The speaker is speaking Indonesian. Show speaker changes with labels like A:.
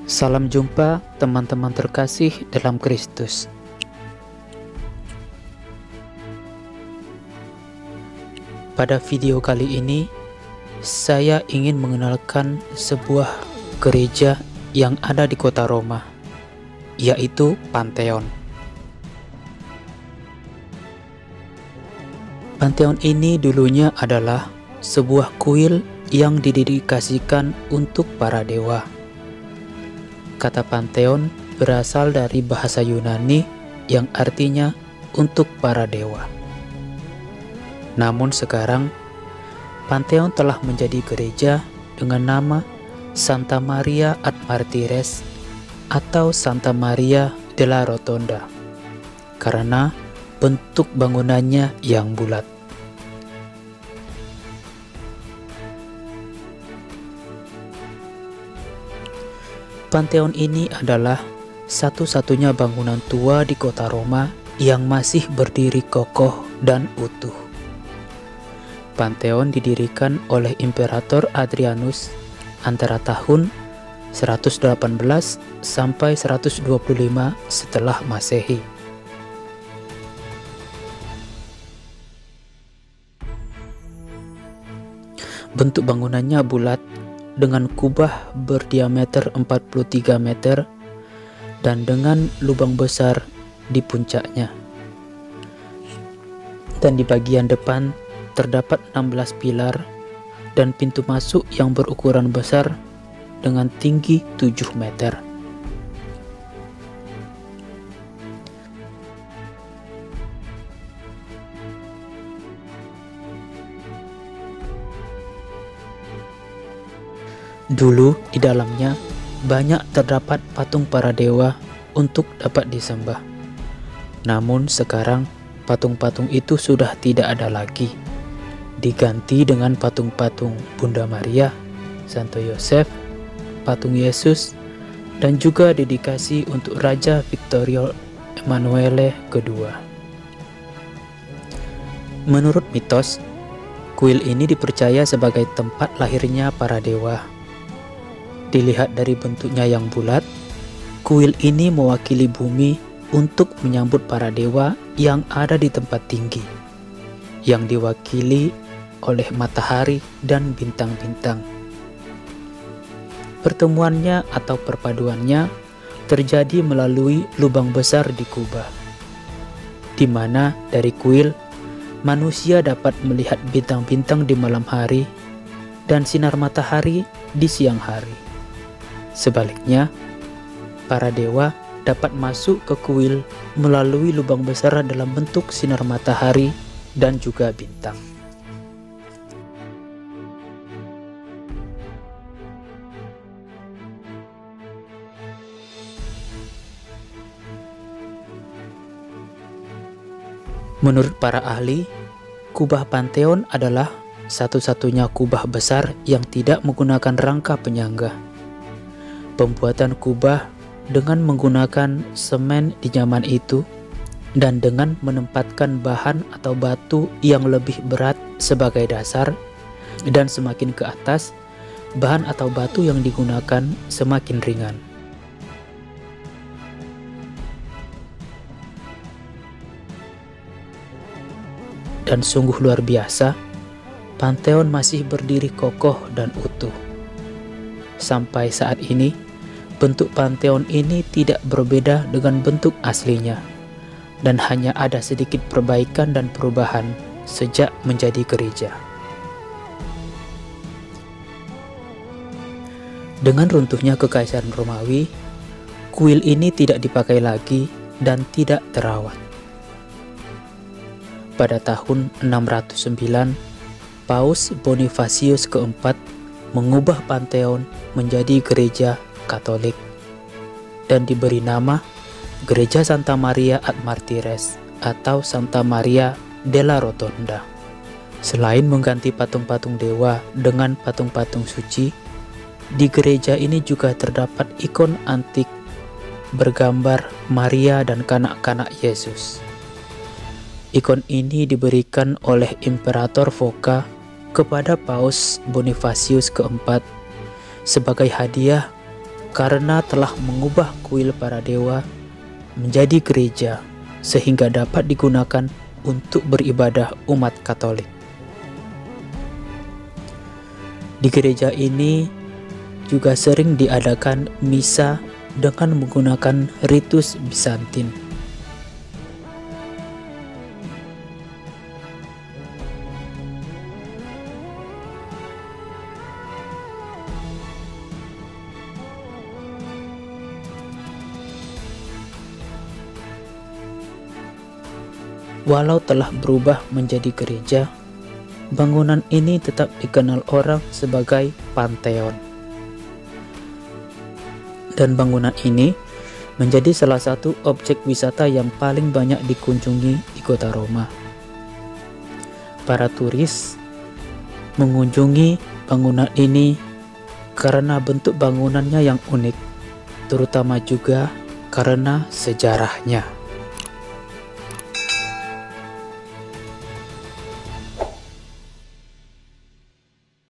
A: Salam jumpa teman-teman terkasih dalam Kristus. Pada video kali ini, saya ingin mengenalkan sebuah gereja yang ada di kota Roma, yaitu Pantheon. Pantheon ini dulunya adalah sebuah kuil yang didedikasikan untuk para dewa. Kata Pantheon berasal dari bahasa Yunani yang artinya untuk para dewa. Namun sekarang, Pantheon telah menjadi gereja dengan nama Santa Maria ad Martires atau Santa Maria della Rotonda karena bentuk bangunannya yang bulat. Pantheon ini adalah satu-satunya bangunan tua di kota Roma yang masih berdiri kokoh dan utuh. Pantheon didirikan oleh Imperator Hadrianus antara tahun 118 sampai 125 setelah Masehi. Bentuk bangunannya bulat dengan kubah berdiameter 43 meter dan dengan lubang besar di puncaknya. Dan di bagian depan terdapat 16 pilar dan pintu masuk yang berukuran besar dengan tinggi 7 meter. Dulu di dalamnya banyak terdapat patung para dewa untuk dapat disembah. Namun sekarang patung-patung itu sudah tidak ada lagi. Diganti dengan patung-patung Bunda Maria, Santo Yosef, patung Yesus, dan juga dedikasi untuk Raja Vittorio Emanuele II. Menurut mitos, kuil ini dipercaya sebagai tempat lahirnya para dewa. Dilihat dari bentuknya yang bulat, kuil ini mewakili bumi untuk menyambut para dewa yang ada di tempat tinggi, yang diwakili oleh matahari dan bintang-bintang. Pertemuannya atau perpaduannya terjadi melalui lubang besar di kubah, di mana dari kuil manusia dapat melihat bintang-bintang di malam hari dan sinar matahari di siang hari. Sebaliknya, para dewa dapat masuk ke kuil melalui lubang besar dalam bentuk sinar matahari dan juga bintang. Menurut para ahli, kubah Pantheon adalah satu-satunya kubah besar yang tidak menggunakan rangka penyangga. Pembuatan kubah dengan menggunakan semen di zaman itu dan dengan menempatkan bahan atau batu yang lebih berat sebagai dasar, dan semakin ke atas, bahan atau batu yang digunakan semakin ringan. Dan sungguh luar biasa, Pantheon masih berdiri kokoh dan utuh. Sampai saat ini, bentuk Pantheon ini tidak berbeda dengan bentuk aslinya, dan hanya ada sedikit perbaikan dan perubahan sejak menjadi gereja. Dengan runtuhnya Kekaisaran Romawi, kuil ini tidak dipakai lagi dan tidak terawat. Pada tahun 609, Paus Bonifacius keempat mengubah Pantheon menjadi gereja Katolik dan diberi nama Gereja Santa Maria ad Martires atau Santa Maria della Rotonda. Selain mengganti patung-patung dewa dengan patung-patung suci, di gereja ini juga terdapat ikon antik bergambar Maria dan kanak-kanak Yesus. Ikon ini diberikan oleh Imperator Foca kepada Paus Bonifacius keempat sebagai hadiah karena telah mengubah kuil para dewa menjadi gereja sehingga dapat digunakan untuk beribadah umat Katolik. Di gereja ini juga sering diadakan misa dengan menggunakan ritus Bizantin. Walau telah berubah menjadi gereja, bangunan ini tetap dikenal orang sebagai Pantheon. Dan bangunan ini menjadi salah satu objek wisata yang paling banyak dikunjungi di kota Roma. Para turis mengunjungi bangunan ini karena bentuk bangunannya yang unik, terutama juga karena sejarahnya.